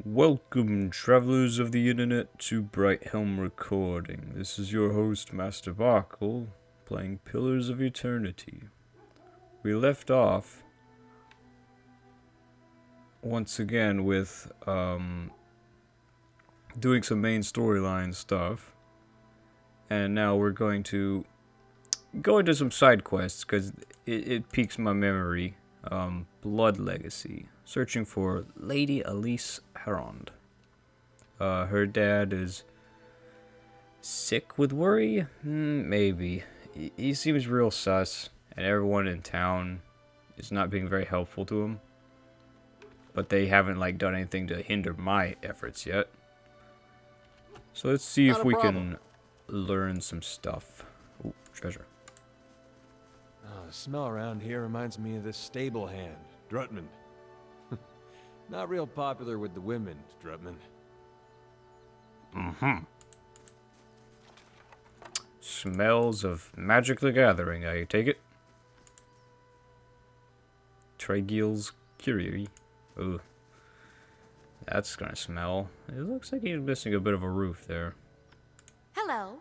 Welcome, travelers of the internet, to Bright Helm Recording. This is your host, Master Barkle, playing Pillars of Eternity. We left off once again with doing some main storyline stuff, and now we're going to go into some side quests because it piques my memory. Blood Legacy, searching for Lady Elise Herond. Her dad is sick with worry? Maybe. He seems real sus, and everyone in town is not being very helpful to him. But they haven't, done anything to hinder my efforts yet. So let's see if we can learn some stuff. Ooh, treasure. Oh, the smell around here reminds me of this stable hand, Drutman. Not real popular with the women, Drutman. Smells of Magic the Gathering, I take it. Tragiel's Curie. Ooh. That's gonna smell. It looks like he's missing a bit of a roof there. Hello.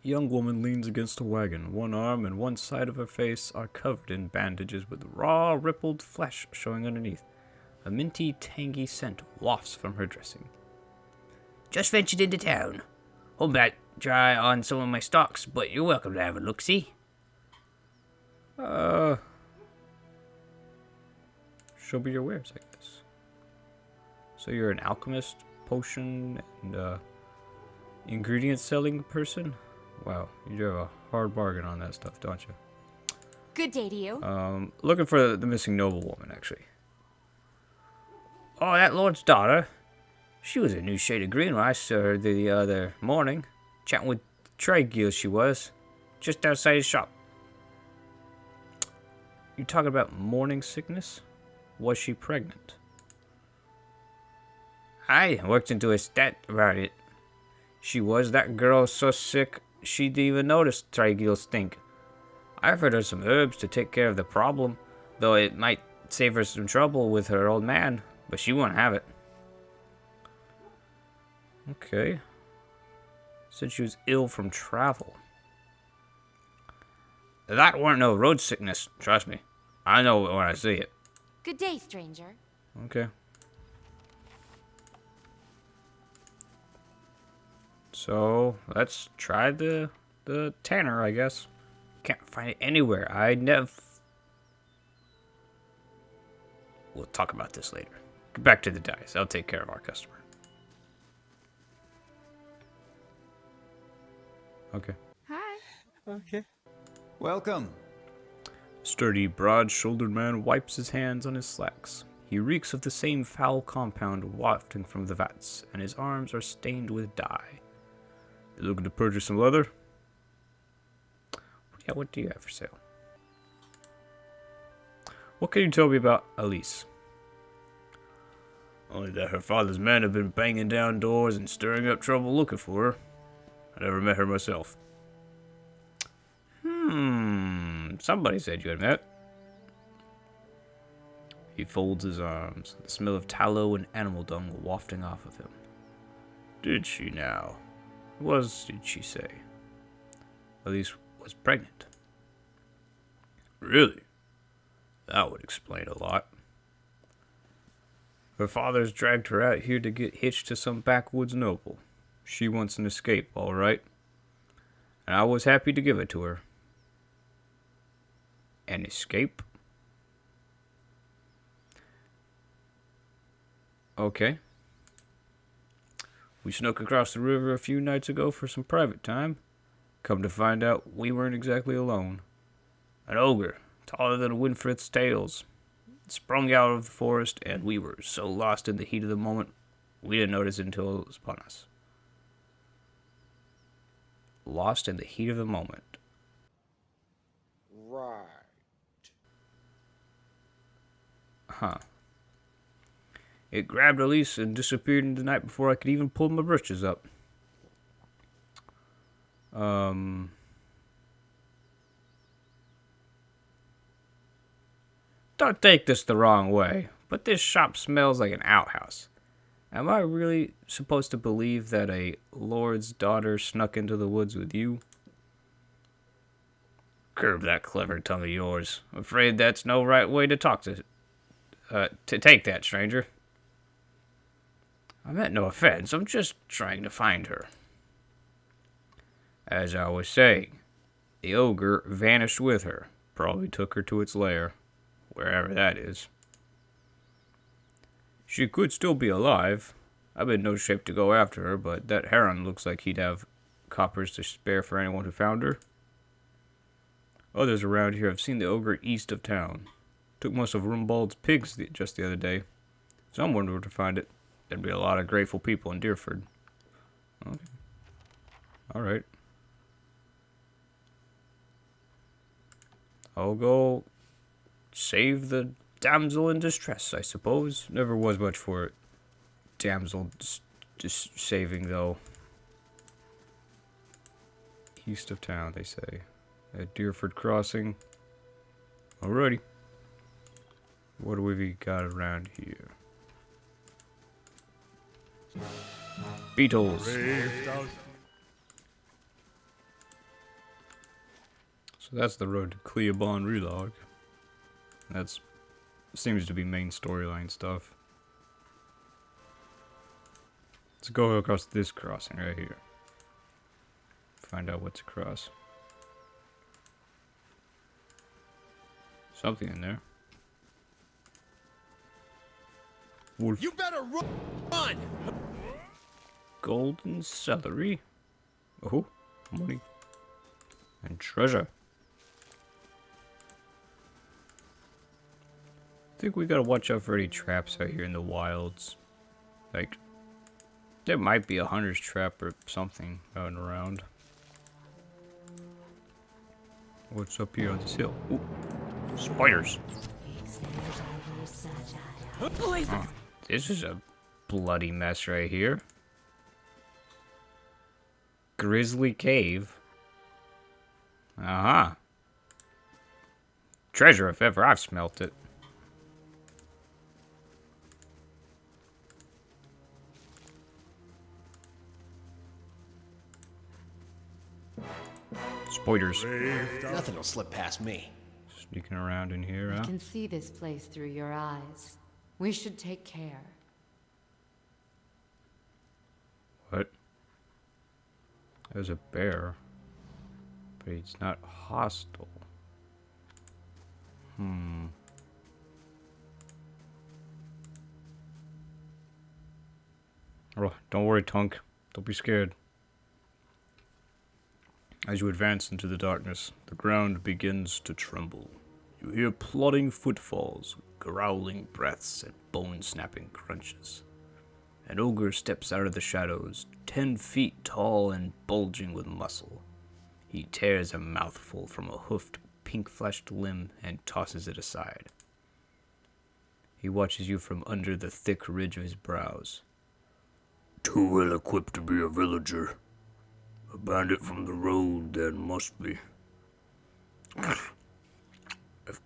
Young woman leans against a wagon. One arm and one side of her face are covered in bandages with raw, rippled flesh showing underneath. A minty, tangy scent wafts from her dressing. Just ventured into town. Hold back dry on some of my stocks, but you're welcome to have a look-see. Show me your wares, I guess. So you're an alchemist, potion, and ingredient selling person? Wow, you do have a hard bargain on that stuff, don't you? Good day to you. Looking for the missing noblewoman, actually. Oh, that lord's daughter. She was a new shade of green when I saw her the other morning. Chatting with Tragiel she was. Just outside his shop. You talking about morning sickness? Was she pregnant? I worked into a stat about it. She was that girl so sick she didn't even notice Tragiel's stink. I offered her some herbs to take care of the problem, though it might save her some trouble with her old man, but she wouldn't have it. Okay. Said she was ill from travel. That weren't no road sickness, trust me. I know it when I see it. Good day, stranger. Okay. So, let's try the tanner, I guess. Can't find it anywhere. We'll talk about this later. Get back to the dice. I'll take care of our customer. Okay. Hi. Okay. Welcome. Sturdy, broad-shouldered man wipes his hands on his slacks. He reeks of the same foul compound wafting from the vats, and his arms are stained with dye. You looking to purchase some leather? Yeah, what do you have for sale? What can you tell me about Elise? Only that her father's men have been banging down doors and stirring up trouble looking for her. I never met her myself. Somebody said you had met. He folds his arms, the smell of tallow and animal dung wafting off of him. Did she now? What did she say? Elise was pregnant. Really? That would explain a lot. Her father's dragged her out here to get hitched to some backwoods noble. She wants an escape, all right. And I was happy to give it to her. An escape? Okay. We snuck across the river a few nights ago for some private time. Come to find out, we weren't exactly alone. An ogre, taller than Winfried's tails, sprung out of the forest, and we were so lost in the heat of the moment, we didn't notice it until it was upon us. Lost in the heat of the moment. Right. Huh. It grabbed Elise and disappeared in the night before I could even pull my britches up. Don't take this the wrong way, but this shop smells like an outhouse. Am I really supposed to believe that a lord's daughter snuck into the woods with you? Curb that clever tongue of yours. I'm afraid that's no right way to talk to take that, stranger. I meant no offense. I'm just trying to find her. As I was saying, the ogre vanished with her. Probably took her to its lair, wherever that is. She could still be alive. I'm in no shape to go after her, but that heron looks like he'd have coppers to spare for anyone who found her. Others around here have seen the ogre east of town. Took most of Rumbald's pigs just the other day. Someone were to find it. There'd be a lot of grateful people in Deerford. Okay. Alright. I'll go save the damsel in distress, I suppose. Never was much for damsel just saving, though. East of town, they say. At Deerford Crossing. Alrighty. What do we got around here? Beetles. So that's the road to Cleobon Relog. That's seems to be main storyline stuff. Let's go across this crossing right here. Find out what's across. Something in there. Wolf. You better run! Golden celery. Oh, money. And treasure. I think we gotta watch out for any traps out here in the wilds. Like, there might be a hunter's trap or something out and around. What's up here on this hill? Ooh, spiders. Oh, this is a bloody mess right here. Grizzly Cave. Uh-huh. Treasure if ever I've smelt it. Spoilers. Nothing will slip past me. Sneaking around in here, I huh? can see this place through your eyes. We should take care. What? There's a bear. But he's not hostile. Oh, don't worry, Tunk. Don't be scared. As you advance into the darkness, the ground begins to tremble. You hear plodding footfalls, growling breaths, and bone-snapping crunches. An ogre steps out of the shadows, 10 feet tall and bulging with muscle. He tears a mouthful from a hoofed, pink-fleshed limb and tosses it aside. He watches you from under the thick ridge of his brows. Too well equipped to be a villager. A bandit from the road, then must be. I've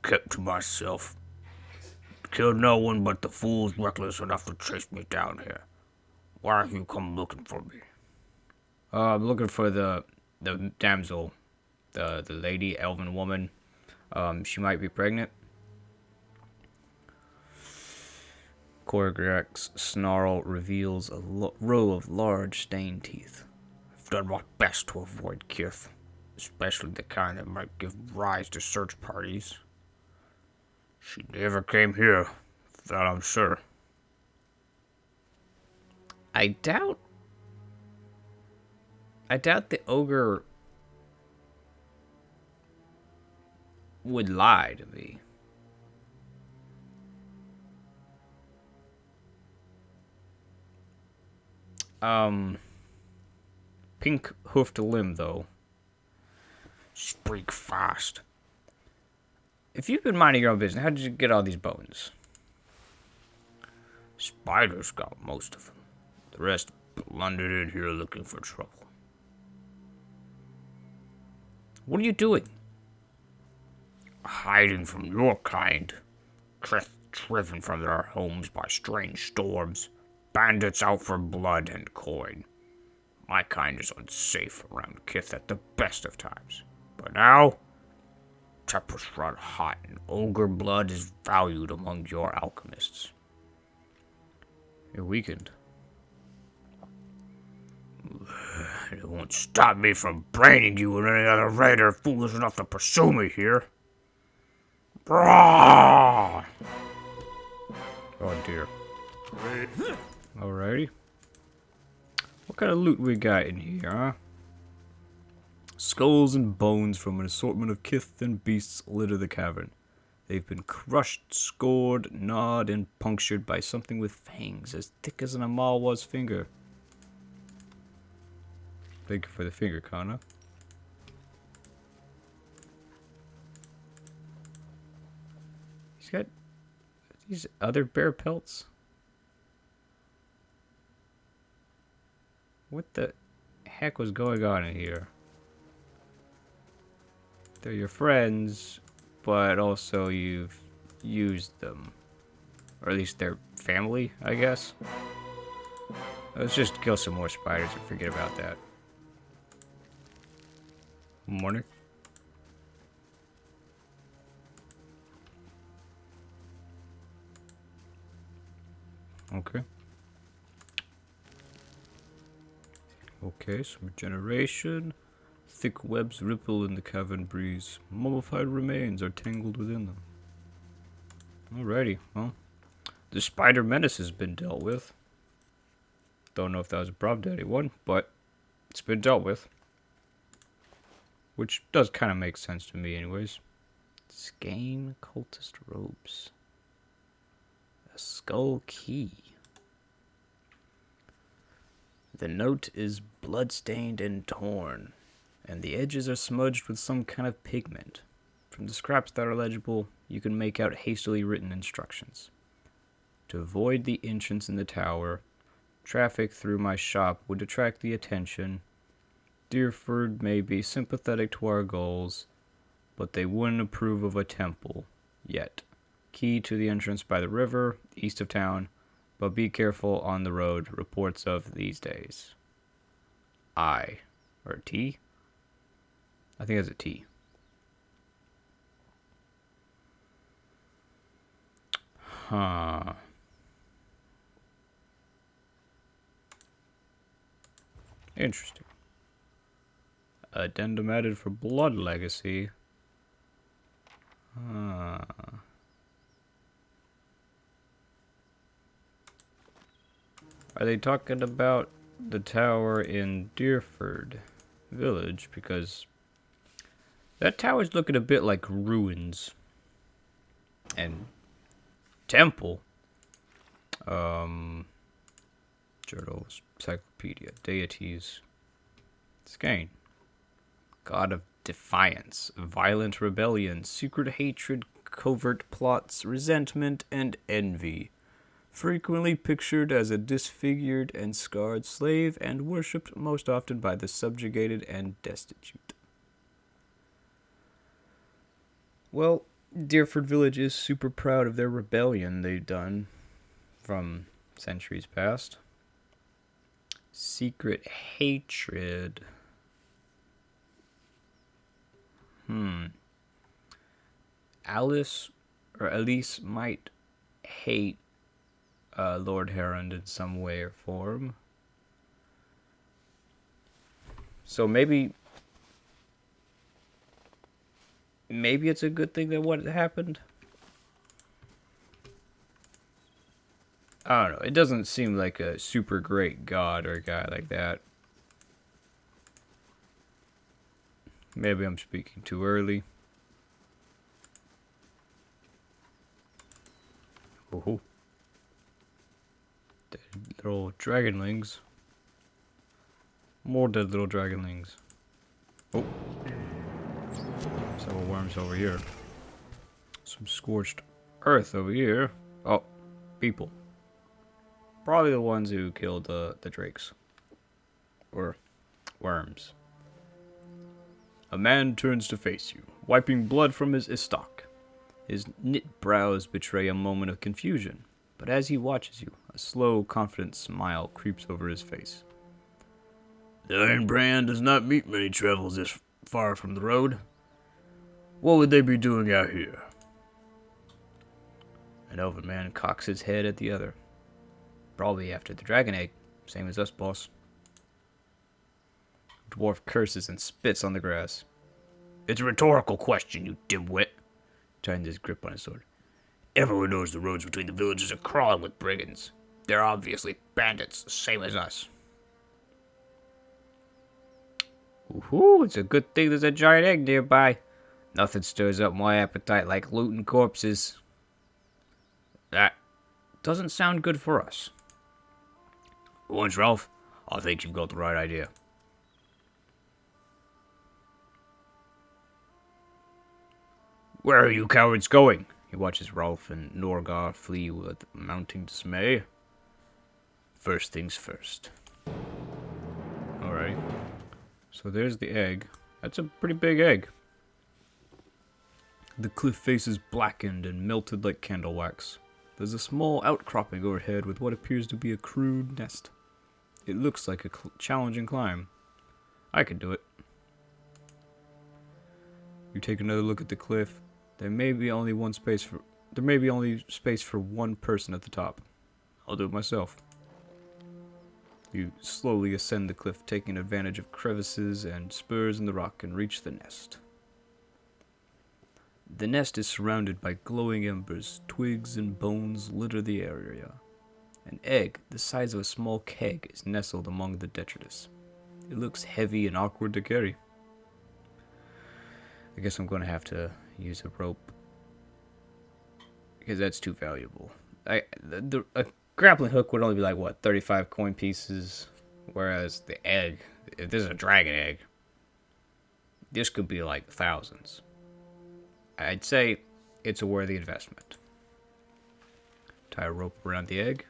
kept to myself. Killed no one but the fools reckless enough to chase me down here. Why have you come looking for me? I'm looking for the damsel, the lady, elven woman. She might be pregnant. Korgrak's snarl reveals a row of large stained teeth. I've done my best to avoid Kith, especially the kind that might give rise to search parties. She never came here, that I'm sure. I doubt the ogre would lie to me. Pink hoofed limb, though. Speak fast. If you've been minding your own business, how did you get all these bones? Spiders got most of them. The rest blundered in here looking for trouble. What are you doing? Hiding from your kind. Krith driven from their homes by strange storms, bandits out for blood and coin. My kind is unsafe around Kith at the best of times. But now, tempers run hot and ogre blood is valued among your alchemists. You're weakened. It won't stop me from braining you and any other raider foolish enough to pursue me here. Brawh! Oh dear. Alrighty. What kind of loot we got in here, huh? Skulls and bones from an assortment of kith and beasts litter the cavern. They've been crushed, scored, gnawed, and punctured by something with fangs as thick as an Amalwa's finger. Thank you for the finger, Kana. He's got these other bear pelts. What the heck was going on in here? They're your friends, but also you've used them. Or at least they're family, I guess. Let's just kill some more spiders and forget about that. Morning. Okay. Okay, some regeneration. Thick webs ripple in the cavern breeze. Mummified remains are tangled within them. Alrighty, well. The spider menace has been dealt with. Don't know if that was a problem to anyone, but it's been dealt with. Which does kind of make sense to me anyways. Skaen cultist robes. A skull key. The note is blood-stained and torn, and the edges are smudged with some kind of pigment. From the scraps that are legible, you can make out hastily written instructions. To avoid the entrance in the tower, traffic through my shop would attract the attention. Deerford may be sympathetic to our goals, but they wouldn't approve of a temple yet. Key to the entrance by the river, east of town, but be careful on the road. Reports of these days. Or T? I think it's a T. Huh. Interesting. Addendum added for blood legacy. Huh. Are they talking about the tower in Deerford Village? Because that tower's looking a bit like ruins. And temple. Journals, Encyclopedia, deities. Skaen. God of defiance, violent rebellion, secret hatred, covert plots, resentment, and envy. Frequently pictured as a disfigured and scarred slave, and worshipped most often by the subjugated and destitute. Well, Deerford Village is super proud of their rebellion they've done from centuries past. Secret hatred. Alice might hate Lord Herond in some way or form. So maybe it's a good thing that what happened. I don't know. It doesn't seem like a super great god or a guy like that. Maybe I'm speaking too early. Oh. Dead little dragonlings. More dead little dragonlings. Oh. Several worms over here. Some scorched earth over here. Oh, people. Probably the ones who killed the drakes. Or worms. A man turns to face you, wiping blood from his istok. His knit brows betray a moment of confusion, but as he watches you, a slow, confident smile creeps over his face. The Iron Brand does not meet many travels this far from the road. What would they be doing out here? An elven man cocks his head at the other. Probably after the dragon egg, same as us, boss. Dwarf curses and spits on the grass. It's a rhetorical question, you dimwit. Tightens his grip on his sword. Everyone knows the roads between the villages are crawling with brigands. They're obviously bandits, same as us. Woohoo, it's a good thing there's a giant egg nearby. Nothing stirs up my appetite like looting corpses. That doesn't sound good for us. Once, Ralph, I think you've got the right idea. Where are you cowards going? He watches Ralph and Norgar flee with mounting dismay. First things first. Alright. So there's the egg. That's a pretty big egg. The cliff face is blackened and melted like candle wax. There's a small outcropping overhead with what appears to be a crude nest. It looks like a challenging climb. I could do it. You take another look at the cliff. There may be only space for one person at the top. I'll do it myself. You slowly ascend the cliff, taking advantage of crevices and spurs in the rock, and reach the nest. The nest is surrounded by glowing embers. Twigs and bones litter the area. An egg the size of a small keg is nestled among the detritus. It looks heavy and awkward to carry. I guess I'm going to have to use a rope, because that's too valuable. A grappling hook would only be like, what, 35 coin pieces? Whereas the egg, if this is a dragon egg, this could be like thousands. I'd say it's a worthy investment. Tie a rope around the egg.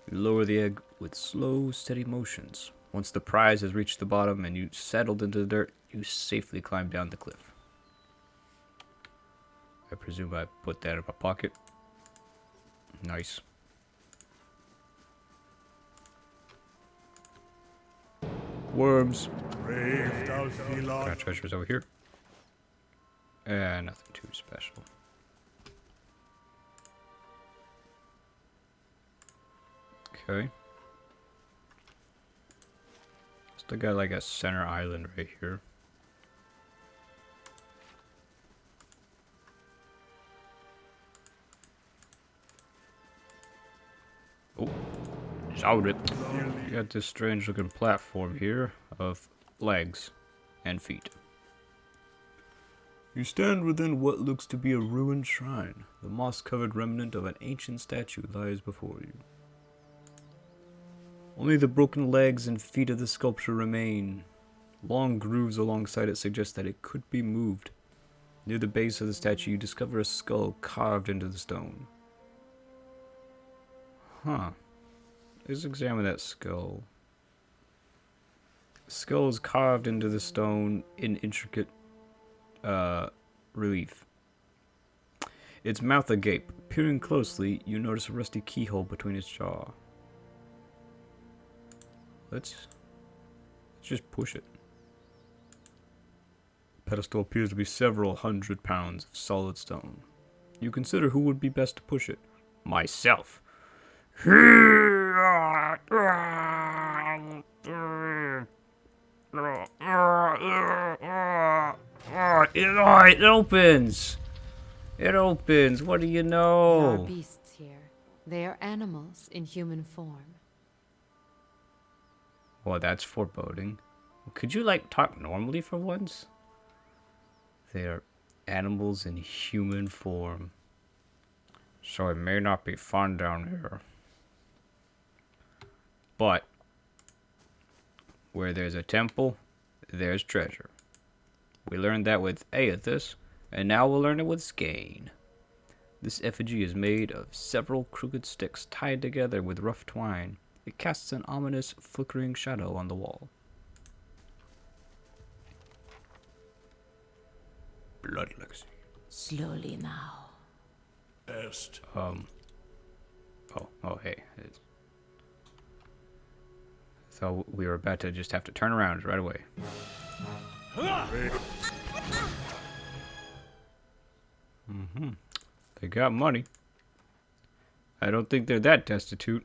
You lower the egg with slow, steady motions. Once the prize has reached the bottom and you settled into the dirt, you safely climb down the cliff. I presume I put that in my pocket. Nice. Worms. Got treasures over here. Nothing too special. Okay. Still got like a center island right here. Oh, showed it. You got this strange looking platform here of legs and feet. You stand within what looks to be a ruined shrine. The moss-covered remnant of an ancient statue lies before you. Only the broken legs and feet of the sculpture remain. Long grooves alongside it suggest that it could be moved. Near the base of the statue, you discover a skull carved into the stone. Huh. Let's examine that skull. The skull is carved into the stone in intricate relief. Its mouth agape. Peering closely, you notice a rusty keyhole between its jaw. Let's just push it. The pedestal appears to be several 100 pounds of solid stone. You consider who would be best to push it. Myself. It opens. It opens. What do you There are know? beasts here. They are animals in human form. Well, that's foreboding. Could you, like, talk normally for once? They are animals in human form. So it may not be fun down here. But where there's a temple, there's treasure. We learned that with Aethys, and now we'll learn it with Skaen. This effigy is made of several crooked sticks tied together with rough twine. It casts an ominous, flickering shadow on the wall. Blood legacy. Slowly now. Best. Oh, hey. So we were about to just have to turn around right away. They got money. I don't think they're that destitute.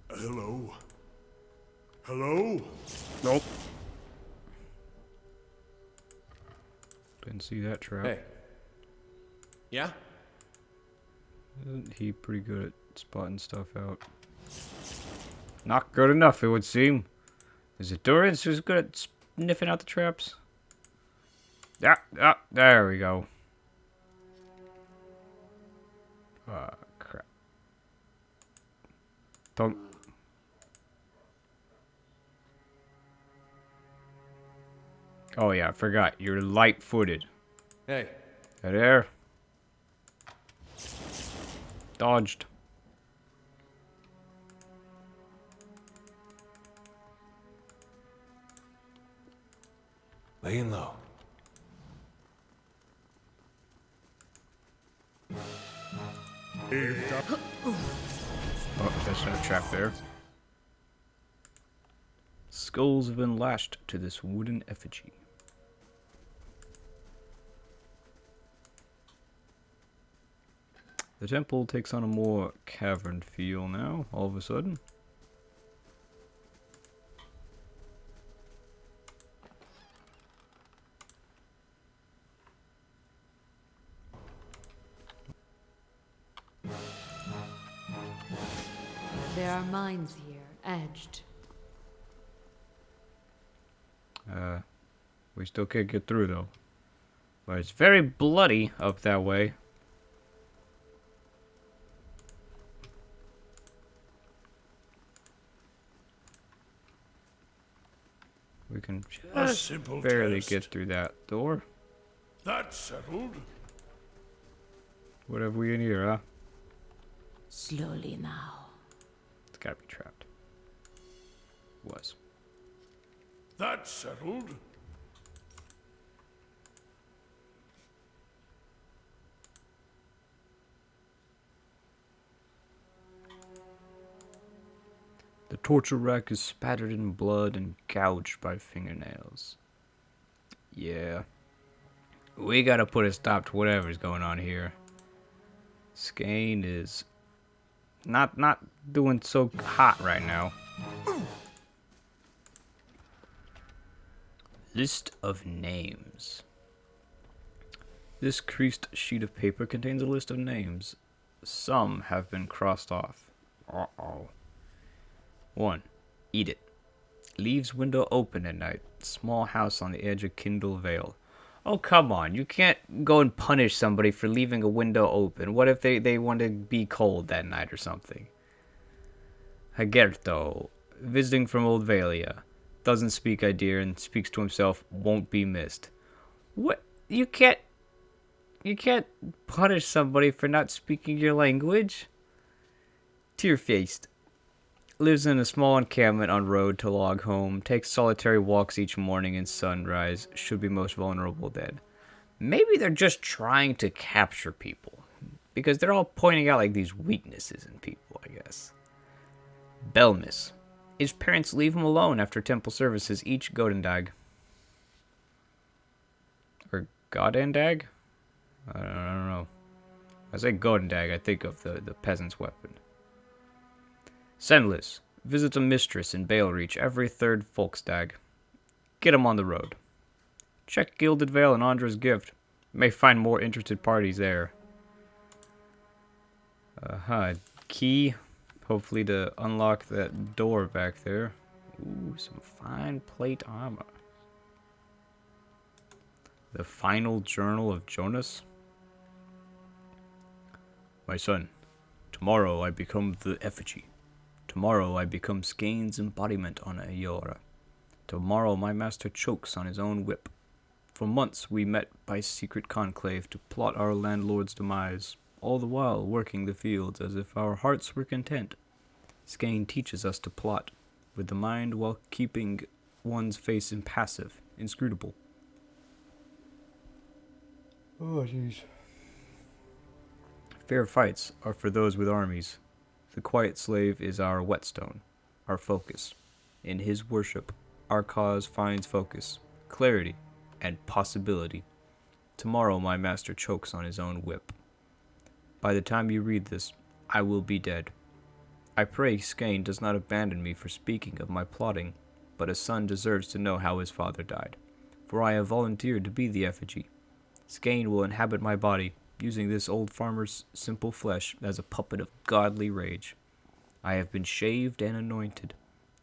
Hello? Hello? Nope. Didn't see that trap. Hey. Yeah? Isn't he pretty good at spotting stuff out? Not good enough, it would seem. Is it Durance who's good at sniffing out the traps? There we go. Crap. Don't. Oh yeah, I forgot. You're light-footed. Hey. Hey there. Dodged. Laying low. Oh, that's not a trap there. Skulls have been lashed to this wooden effigy. The temple takes on a more cavern feel now, all of a sudden. There are mines here, edged. We still can't get through though. But it's very bloody up that way. We can A just simple barely test. get through that door. That's settled. What have we in here, huh? Slowly now. It's gotta be trapped. Was. That's settled. The torture rack is spattered in blood and gouged by fingernails. Yeah. We gotta put a stop to whatever's going on here. Skaen is not doing so hot right now. List of names. This creased sheet of paper contains a list of names. Some have been crossed off. Uh-oh. 1. Eat it. Leaves window open at night. Small house on the edge of Kindle Vale. Oh, come on. You can't go and punish somebody for leaving a window open. What if they want to be cold that night or something? Hagerto. Visiting from Old Valia. Doesn't speak idea and speaks to himself. Won't be missed. What? You can't punish somebody for not speaking your language. Tear-faced. Lives in a small encampment on road to log home. Takes solitary walks each morning and sunrise. Should be most vulnerable dead. Maybe they're just trying to capture people. Because they're all pointing out like these weaknesses in people, I guess. Belmis. His parents leave him alone after temple services each Godendag. Or Godendag? I don't know. I say Godendag, I think of the peasant's weapon. Sendless. Visits a mistress in Balereach every third Folkstag. Get him on the road. Check Gilded Vale and Andra's Gift. May find more interested parties there. Key. Hopefully to unlock that door back there. Ooh, some fine plate armor. The final journal of Jonas. My son, tomorrow I become the effigy. Tomorrow I become Skane's embodiment on Aeora. Tomorrow my master chokes on his own whip. For months we met by secret conclave to plot our landlord's demise, all the while working the fields as if our hearts were content. Skaen teaches us to plot with the mind while keeping one's face impassive, inscrutable. Oh, jeez. Fair fights are for those with armies. The quiet slave is our whetstone, our focus. In his worship, our cause finds focus, clarity, and possibility. Tomorrow my master chokes on his own whip. By the time you read this, I will be dead. I pray Skaen does not abandon me for speaking of my plotting, but a son deserves to know how his father died, for I have volunteered to be the effigy. Skaen will inhabit my body, using this old farmer's simple flesh as a puppet of godly rage. I have been shaved and anointed.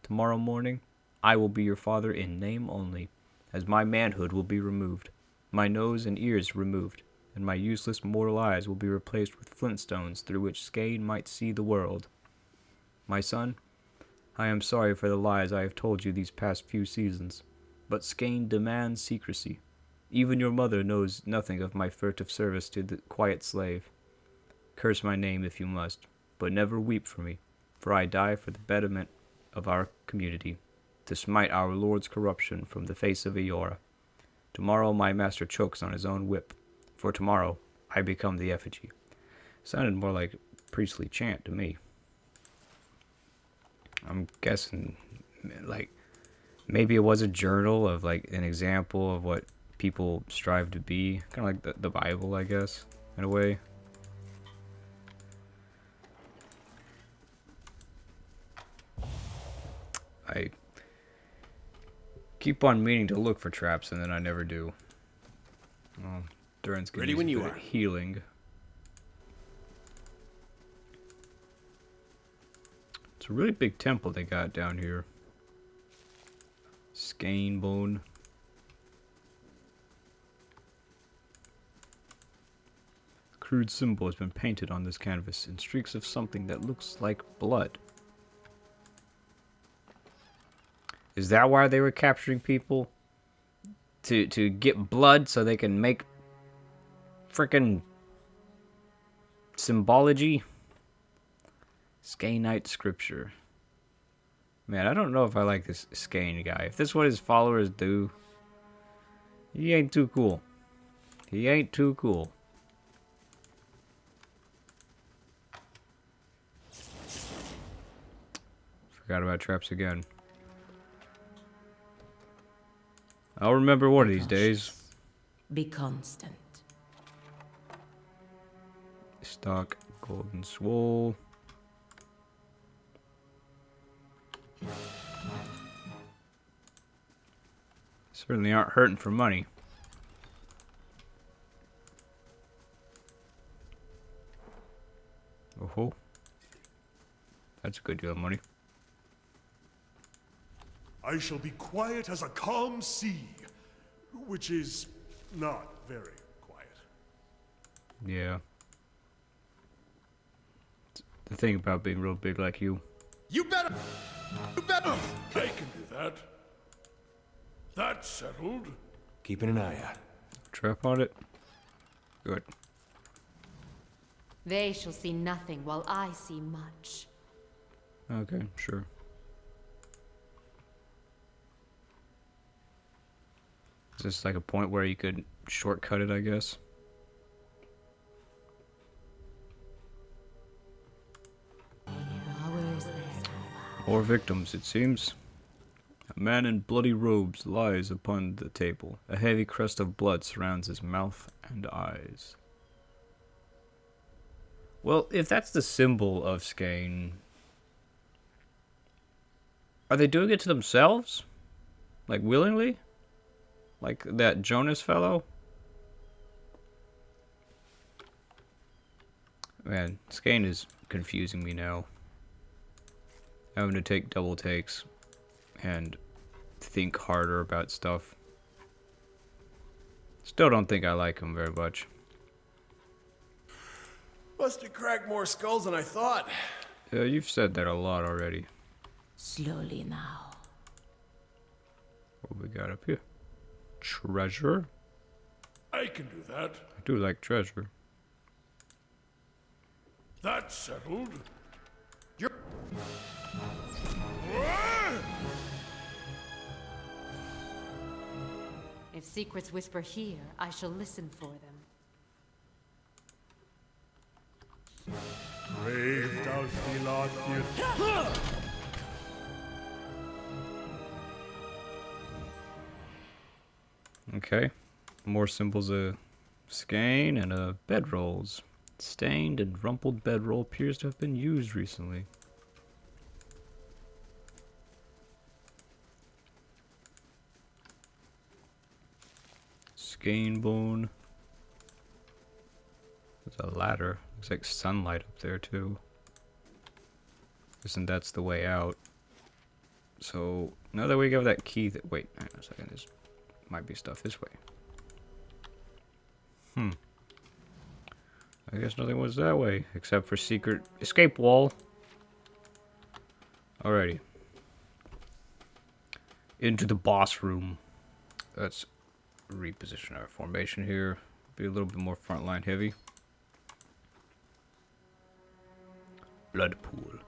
Tomorrow morning, I will be your father in name only, as my manhood will be removed, my nose and ears removed, and my useless mortal eyes will be replaced with flintstones through which Skaen might see the world. My son, I am sorry for the lies I have told you these past few seasons, but Skaen demands secrecy. Even your mother knows nothing of my furtive service to the quiet slave. Curse my name if you must, but never weep for me, for I die for the betterment of our community, to smite our Lord's corruption from the face of Eora. Tomorrow my master chokes on his own whip, for tomorrow I become the effigy. Sounded more like priestly chant to me. I'm guessing, like, maybe it was a journal of, like, an example of what people strive to be. Kind of like the Bible, I guess, in a way. I keep on meaning to look for traps, and then I never do. Oh, Duran's Ready when you are. Healing. It's a really big temple they got down here. Skaen bone. Crude symbol has been painted on this canvas in streaks of something that looks like blood. Is that why they were capturing people? To get blood so they can make frickin' symbology? Skaenite scripture. Man, I don't know if I like this Skaen guy. If this is what his followers do, he ain't too cool. He ain't too cool. Forgot about traps again. I'll remember one of these days. Be constant. Stock, golden swole. Certainly aren't hurting for money. Oh, that's a good deal of money. I shall be quiet as a calm sea, which is not very quiet. Yeah. The thing about being real big like you. You better! I can do that. That's settled. Keeping an eye out. Trap on it. Good. They shall see nothing while I see much. Okay, sure. Is this like a point where you could shortcut it, I guess? Where is this? More victims, it seems. A man in bloody robes lies upon the table. A heavy crust of blood surrounds his mouth and eyes. Well, if that's the symbol of Skaen, are they doing it to themselves? Like, willingly? Like that Jonas fellow? Man, Skaen is confusing me now. Having to take double takes and think harder about stuff. Still don't think I like him very much. Must have cracked more skulls than I thought. Yeah, you've said that a lot already. Slowly now. What we got up here? Treasure? I can do that. I do like treasure. That's settled. If secrets whisper here, I shall listen for them. Brave thou Philadelphia. Okay. More symbols of Skaen and bedrolls. Stained and rumpled bedroll appears to have been used recently. Skaen bone. There's a ladder. Looks like sunlight up there too. Guessing that's the way out. So now that we have that key that wait, hang on a second, this might be stuff this way. I guess nothing was that way, except for secret escape wall. Alrighty. Into the boss room. Let's reposition our formation here. Be a little bit more frontline heavy. Blood pool.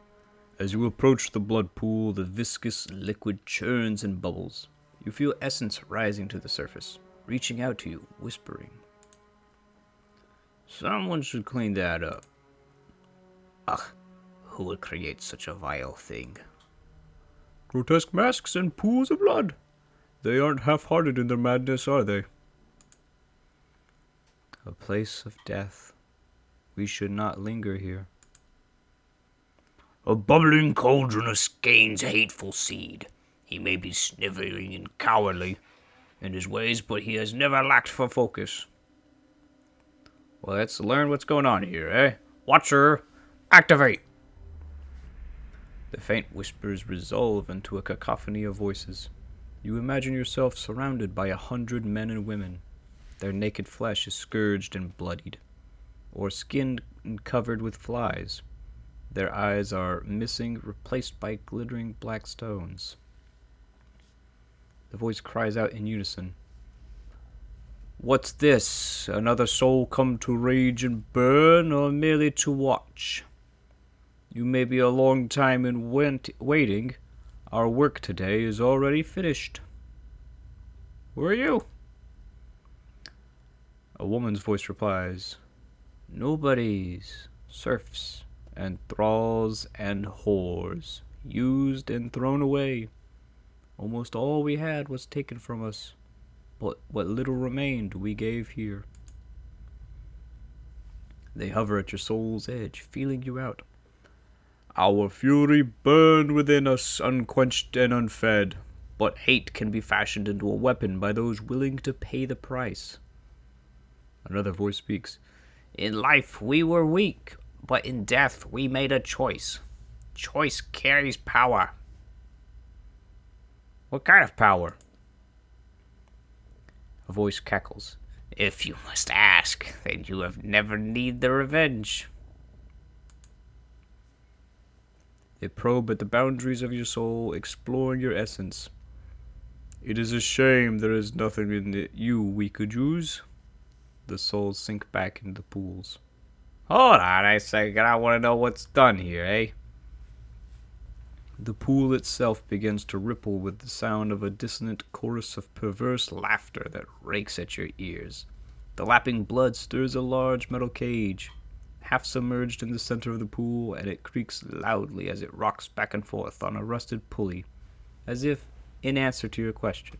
As you approach the blood pool, the viscous liquid churns and bubbles. You feel essence rising to the surface, reaching out to you, whispering. Someone should clean that up. Ugh, who would create such a vile thing? Grotesque masks and pools of blood. They aren't half-hearted in their madness, are they? A place of death. We should not linger here. A bubbling cauldron of Skane's hateful seed. He may be sniveling and cowardly in his ways, but he has never lacked for focus. Well, let's learn what's going on here, eh? Watcher, activate! The faint whispers resolve into a cacophony of voices. You imagine yourself surrounded by 100 men and women. Their naked flesh is scourged and bloodied, or skinned and covered with flies. Their eyes are missing, replaced by glittering black stones. The voice cries out in unison. What's this? Another soul come to rage and burn, or merely to watch? You may be a long time in waiting. Our work today is already finished. Who are you? A woman's voice replies. Nobodies, serfs, and thralls and whores, used and thrown away. Almost all we had was taken from us. But what little remained we gave here. They hover at your soul's edge, feeling you out. Our fury burned within us, unquenched and unfed, but hate can be fashioned into a weapon by those willing to pay the price. Another voice speaks. In life we were weak, but in death we made a choice. Choice carries power. What kind of power? A voice cackles. If you must ask, then you have never need the revenge. They probe at the boundaries of your soul, exploring your essence. It is a shame there is nothing in you we could use. The souls sink back into the pools. Hold on a second, I want to know what's done here, eh? The pool itself begins to ripple with the sound of a dissonant chorus of perverse laughter that rakes at your ears. The lapping blood stirs a large metal cage, half submerged in the center of the pool, and it creaks loudly as it rocks back and forth on a rusted pulley, as if in answer to your question.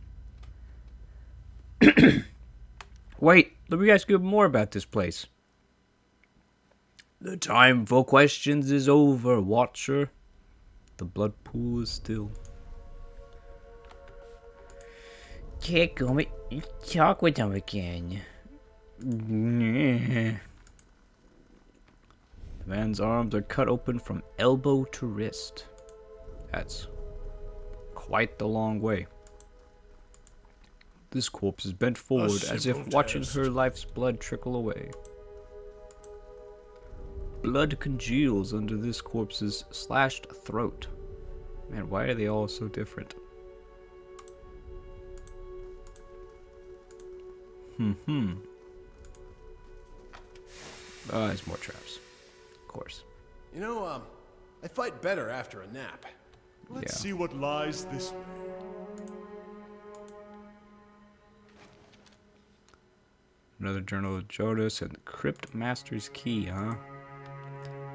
Wait, let me ask you more about this place. The time for questions is over, Watcher. The blood pool is still. Talk with him again. The man's arms are cut open from elbow to wrist. That's quite the long way. This corpse is bent forward as if watching her life's blood trickle away. Blood congeals under this corpse's slashed throat. Man, why are they all so different? There's more traps. Of course. You know, I fight better after a nap. Let's Yeah. see what lies this way. Another journal of Jodas and the Crypt Master's key, huh?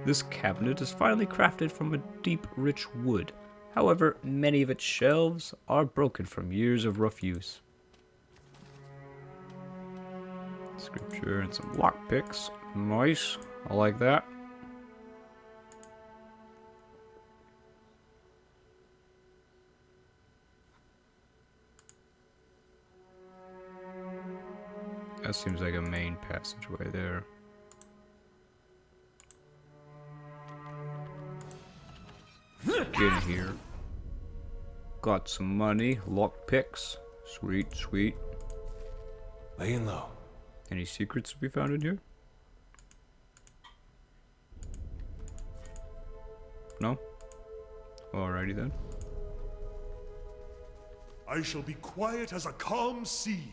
This cabinet is finely crafted from a deep, rich wood. However, many of its shelves are broken from years of rough use. Scripture and some lockpicks. Nice. I like that. That seems like a main passageway there. Get in here. Got some money. Lockpicks. Sweet, sweet. Laying low. Any secrets to be found in here? No? Alrighty then. I shall be quiet as a calm sea,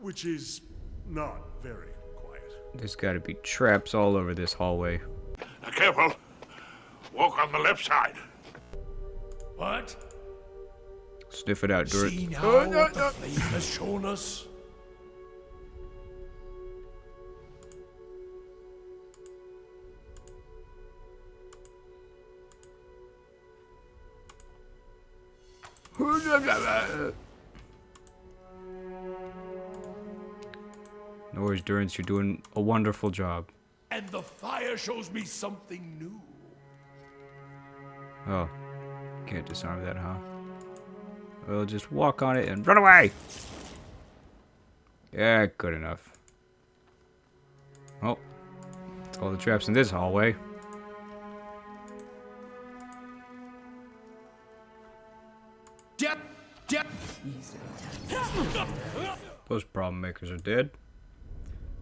which is not very quiet. There's gotta be traps all over this hallway. Now, careful. Walk on the left side. What? Sniff it out, Dirt. See now what the flame has shown us? No worries, Durance, you're doing a wonderful job. And the fire shows me something new. Oh, can't disarm that, huh? Well, just walk on it and run away! Yeah, good enough. Oh, that's all the traps in this hallway. Those problem makers are dead.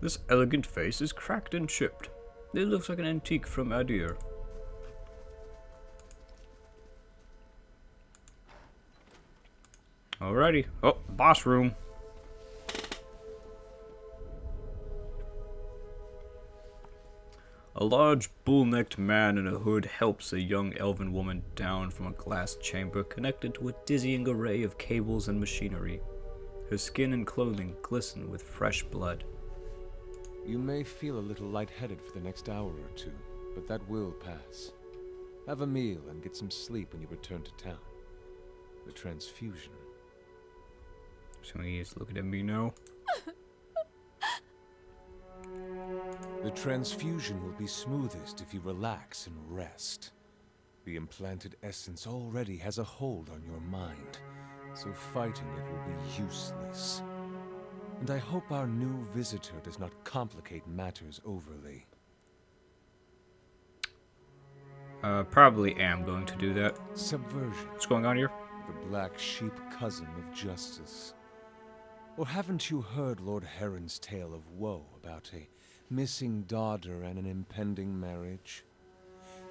This elegant face is cracked and chipped. It looks like an antique from Adir. Alrighty. Oh, boss room. A large bull-necked man in a hood helps a young elven woman down from a glass chamber connected to a dizzying array of cables and machinery. Her skin and clothing glisten with fresh blood. You may feel a little lightheaded for the next hour or two, but that will pass. Have a meal and get some sleep when you return to town. The transfusion. So he is looking at me now. The transfusion will be smoothest if you relax and rest. The implanted essence already has a hold on your mind, so fighting it will be useless. And I hope our new visitor does not complicate matters overly. Probably am going to do that. Subversion, What's going on here? the black sheep cousin of justice. Or haven't you heard Lord Heron's tale of woe about a missing daughter and an impending marriage?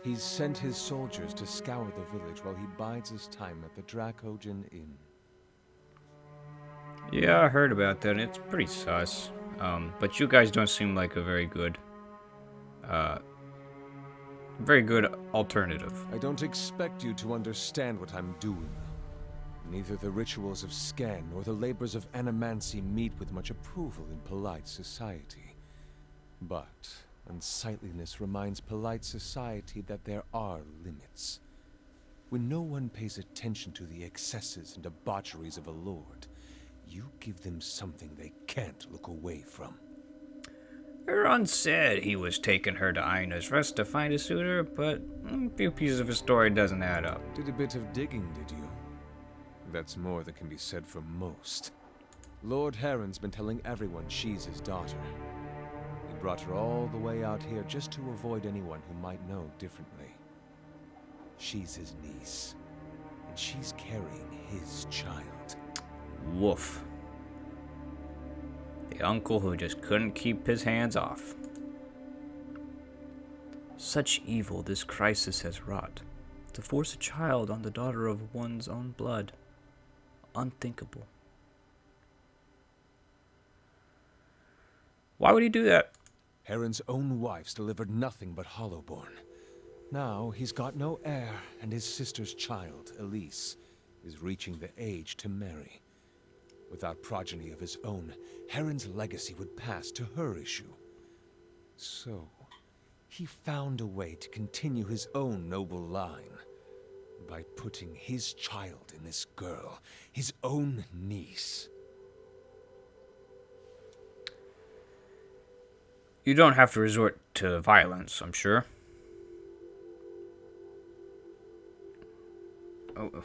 He's sent his soldiers to scour the village while he bides his time at the Dracogen Inn. Yeah, I heard about that. It's pretty sus. But you guys don't seem like a very good alternative. I don't expect you to understand what I'm doing. Neither the rituals of Skaen nor the labors of animancy meet with much approval in polite society. But unsightliness reminds polite society that there are limits. When no one pays attention to the excesses and debaucheries of a lord, you give them something they can't look away from. Ron said he was taking her to Aina's Rest to find a suitor, but a few pieces of his story doesn't add up. Did a bit of digging, did you? That's more than can be said for most. Lord Heron's been telling everyone she's his daughter. He brought her all the way out here just to avoid anyone who might know differently. She's his niece, and she's carrying his child. Woof. The uncle who just couldn't keep his hands off. Such evil this crisis has wrought. To force a child on the daughter of one's own blood. Unthinkable. Why would he do that? Heron's own wives delivered nothing but Hollowborn. Now he's got no heir, and his sister's child, Elise, is reaching the age to marry. Without progeny of his own, Heron's legacy would pass to her issue. So, he found a way to continue his own noble line by putting his child in this girl, his own niece. You don't have to resort to violence, I'm sure. Oh.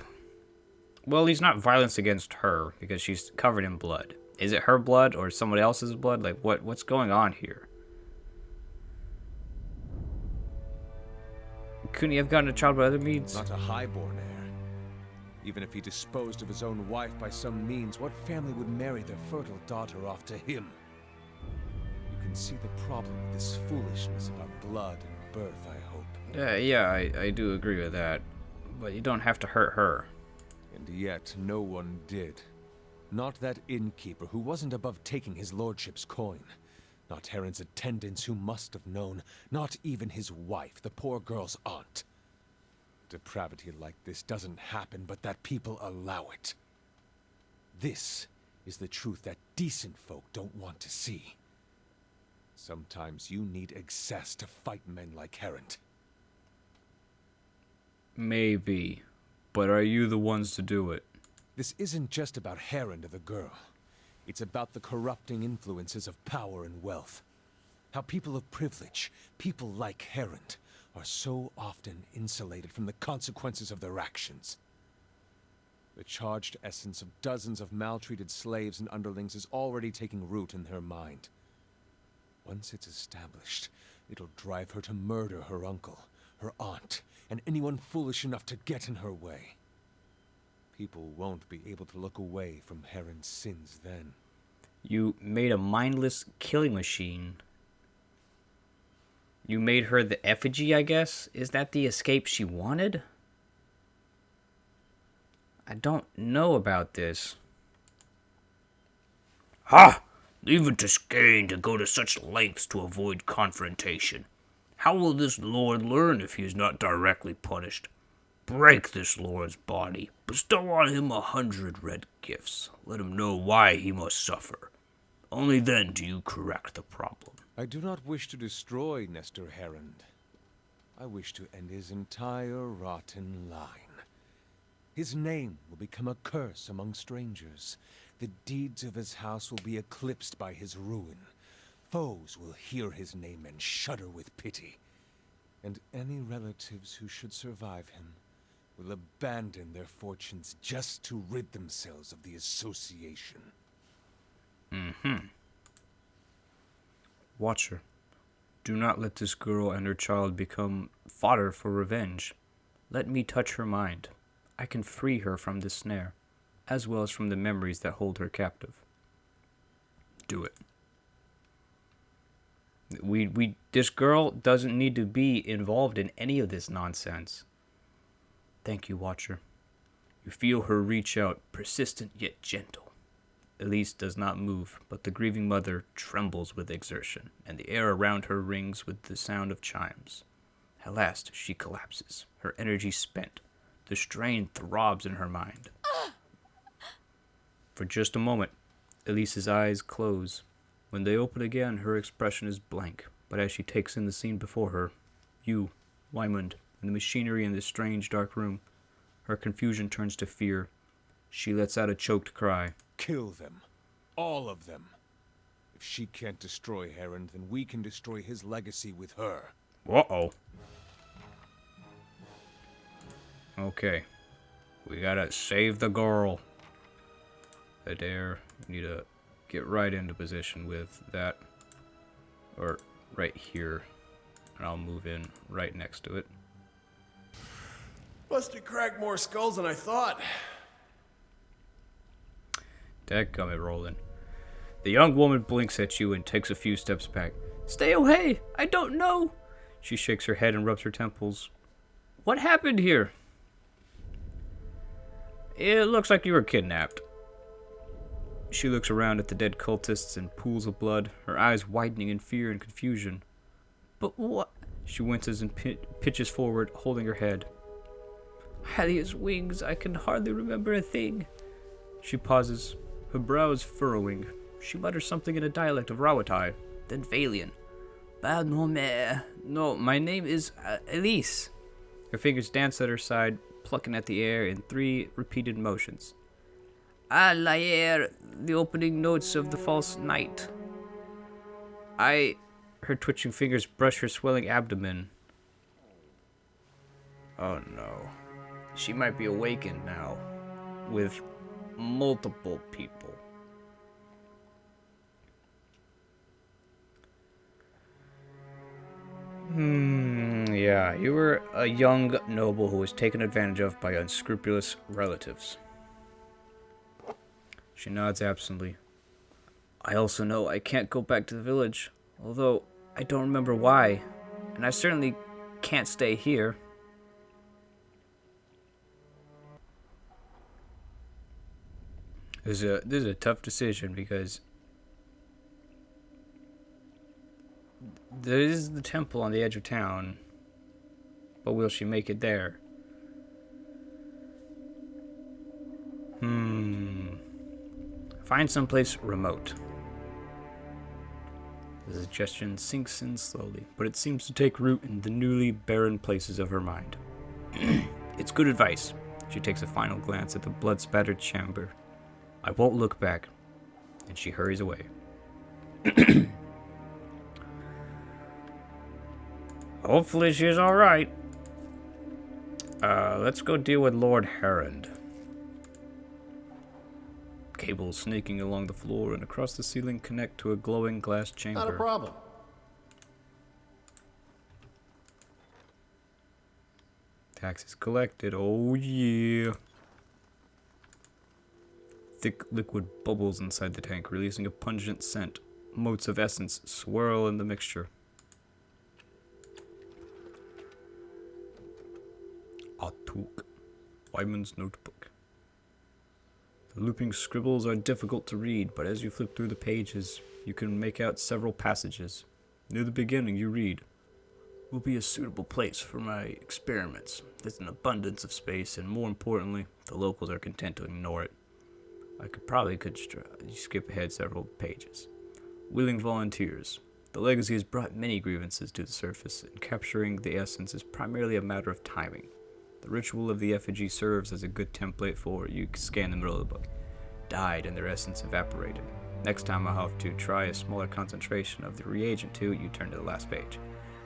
Well, he's not violence against her because she's covered in blood. Is it her blood or someone else's blood? Like, what's going on here? Couldn't he have gotten a child by other means? Not a highborn heir. Even if he disposed of his own wife by some means, what family would marry their fertile daughter off to him? You can see the problem with this foolishness about blood and birth, I hope. Yeah, I do agree with that. But you don't have to hurt her. And yet, no one did. Not that innkeeper who wasn't above taking his lordship's coin. Not Heron's attendants who must have known. Not even his wife, the poor girl's aunt. Depravity like this doesn't happen, but that people allow it. This is the truth that decent folk don't want to see. Sometimes you need excess to fight men like Heron. Maybe. But are you the ones to do it? This isn't just about Heron to the girl. It's about the corrupting influences of power and wealth. How people of privilege, people like Heron, are so often insulated from the consequences of their actions. The charged essence of dozens of maltreated slaves and underlings is already taking root in her mind. Once it's established, it'll drive her to murder her uncle, her aunt, and anyone foolish enough to get in her way. People won't be able to look away from Heron's sins then. You made a mindless killing machine. You made her the effigy, I guess? Is that the escape she wanted? I don't know about this. Ha! Leave it to Skaen to go to such lengths to avoid confrontation. How will this lord learn if he is not directly punished? Break this lord's body. Bestow on him 100 red gifts. Let him know why he must suffer. Only then do you correct the problem. I do not wish to destroy Nestor Heron. I wish to end his entire rotten line. His name will become a curse among strangers. The deeds of his house will be eclipsed by his ruin. Foes will hear his name and shudder with pity. And any relatives who should survive him will abandon their fortunes just to rid themselves of the association. Watcher, do not let this girl and her child become fodder for revenge. Let me touch her mind. I can free her from this snare, as well as from the memories that hold her captive. Do it. This girl doesn't need to be involved in any of this nonsense. Thank you, Watcher. You feel her reach out, persistent yet gentle. Elise does not move, but the grieving mother trembles with exertion, and the air around her rings with the sound of chimes. At last, she collapses, her energy spent. The strain throbs in her mind. For just a moment, Elise's eyes close. When they open again, her expression is blank, but as she takes in the scene before her, you, Wymund, and the machinery in this strange dark room, her confusion turns to fear. She lets out a choked cry. Kill them. All of them. If she can't destroy Heron, then we can destroy his legacy with her. Uh-oh. Okay. We gotta save the girl. Adair, you need to get right into position with that. Or right here. And I'll move in right next to it. Must have cracked more skulls than I thought. Dadgummit, Rollen. The young woman blinks at you and takes a few steps back. Stay away! I don't know! She shakes her head and rubs her temples. What happened here? It looks like you were kidnapped. She looks around at the dead cultists and pools of blood, her eyes widening in fear and confusion. But what? She winces and pitches forward, holding her head. Halia's wings, I can hardly remember a thing. She pauses, her brows furrowing. She mutters something in a dialect of Rawatai, then Valian. No, my name is Elise. Her fingers dance at her side, plucking at the air in 3 repeated motions. Laer, the opening notes of the false night. Her twitching fingers brush her swelling abdomen. Oh no. She might be awakened now, with multiple people. Yeah, you were a young noble who was taken advantage of by unscrupulous relatives. She nods absently. I also know I can't go back to the village, although I don't remember why, and I certainly can't stay here. This is a tough decision because there is the temple on the edge of town, but will she make it there? Find someplace remote. The suggestion sinks in slowly, but it seems to take root in the newly barren places of her mind. It's good advice. She takes a final glance at the blood-spattered chamber. I won't look back. And she hurries away. Hopefully she's alright. Let's go deal with Lord Harrond. Cables snaking along the floor and across the ceiling connect to a glowing glass chamber. Not a problem. Taxes collected. Oh yeah. Thick liquid bubbles inside the tank, releasing a pungent scent. Motes of essence swirl in the mixture. Atuk. Wyman's notebook. The looping scribbles are difficult to read, but as you flip through the pages, you can make out several passages. Near the beginning, you read, "Will be a suitable place for my experiments. There's an abundance of space, and more importantly, the locals are content to ignore it." I could skip ahead several pages. Willing volunteers. The legacy has brought many grievances to the surface, and capturing the essence is primarily a matter of timing. The ritual of the effigy serves as a good template for you scan the middle of the book. Died and their essence evaporated. Next time I'll have to try a smaller concentration of the reagent too. You turn to the last page.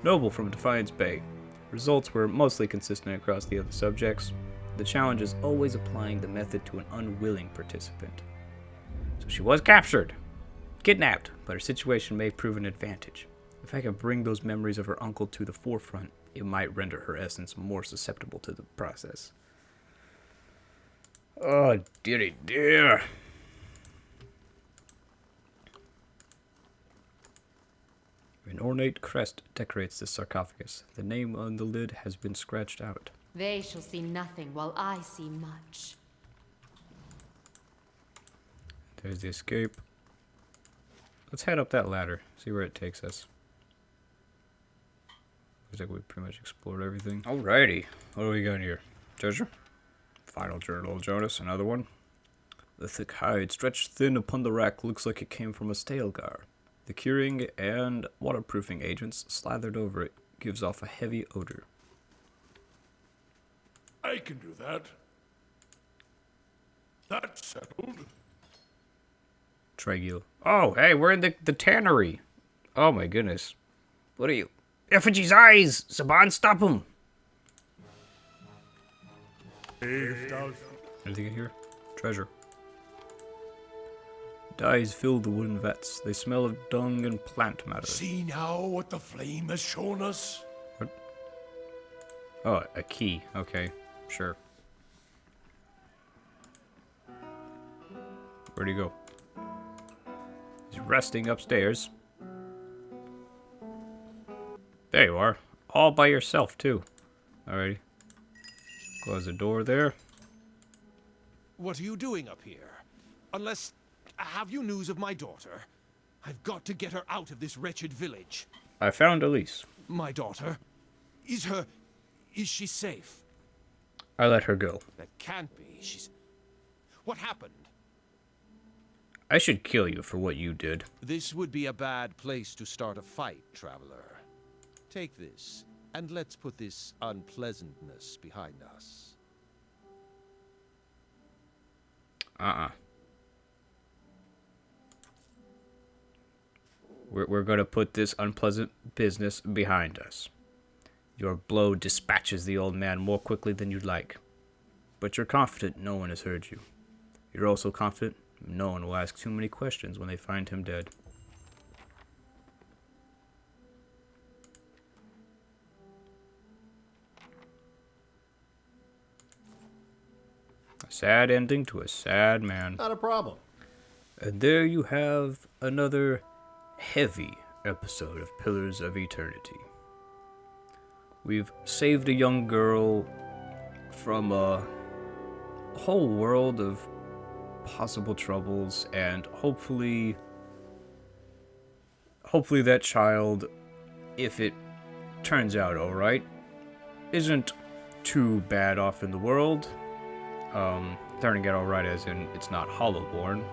Noble from Defiance Bay. Results were mostly consistent across the other subjects. The challenge is always applying the method to an unwilling participant. So she was captured, kidnapped, but her situation may prove an advantage. If I can bring those memories of her uncle to the forefront, it might render her essence more susceptible to the process. Oh, dearie dear. An ornate crest decorates the sarcophagus. The name on the lid has been scratched out. They shall see nothing while I see much. There's the escape. Let's head up that ladder, see where it takes us. Looks like we pretty much explored everything. Alrighty, what do we got here? Treasure? Final journal, Jonas, another one. The thick hide stretched thin upon the rack looks like it came from a Stalgar. The curing and waterproofing agents slathered over it gives off a heavy odor. I can do that. That's settled. Trigil. Oh, hey, we're in the tannery. Oh my goodness. What are you? Effigy's eyes! Saban, stop him! Anything in here? Treasure. Dyes fill the wooden vats. They smell of dung and plant matter. See now what the flame has shown us? What? Oh, a key. Okay, sure. Where'd he go? He's resting upstairs. There you are. All by yourself, too. Alrighty. Close the door there. What are you doing up here? Unless... Have you news of my daughter? I've got to get her out of this wretched village. I found Elise. My daughter? Is she safe? I let her go. That can't be. What happened? I should kill you for what you did. This would be a bad place to start a fight, traveler. Take this, and let's put this unpleasantness behind us. We're gonna put this unpleasant business behind us. Your blow dispatches the old man more quickly than you'd like. But you're confident no one has heard you. You're also confident no one will ask too many questions when they find him dead. A sad ending to a sad man. Not a problem. And there you have another heavy episode of Pillars of Eternity. We've saved a young girl from a whole world of possible troubles, and hopefully that child, if it turns out alright, isn't too bad off in the world. Turning out alright as in it's not Hollowborn.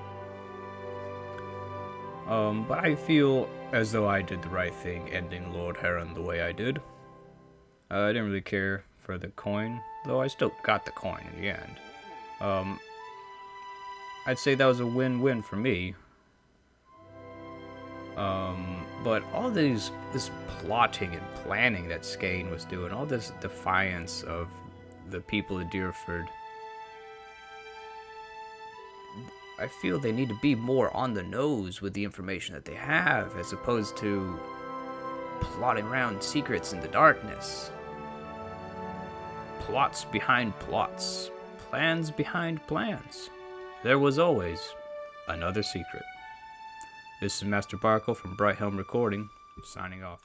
But I feel as though I did the right thing ending Lord Heron the way I did. I didn't really care for the coin, though I still got the coin in the end. I'd say that was a win-win for me. But all this plotting and planning that Skaen was doing, all this defiance of the people of Deerford, I feel they need to be more on the nose with the information that they have, as opposed to plotting around secrets in the darkness. Plots behind plots. Plans behind plans. There was always another secret. This is Master Barkle from Brighthelm Recording, signing off.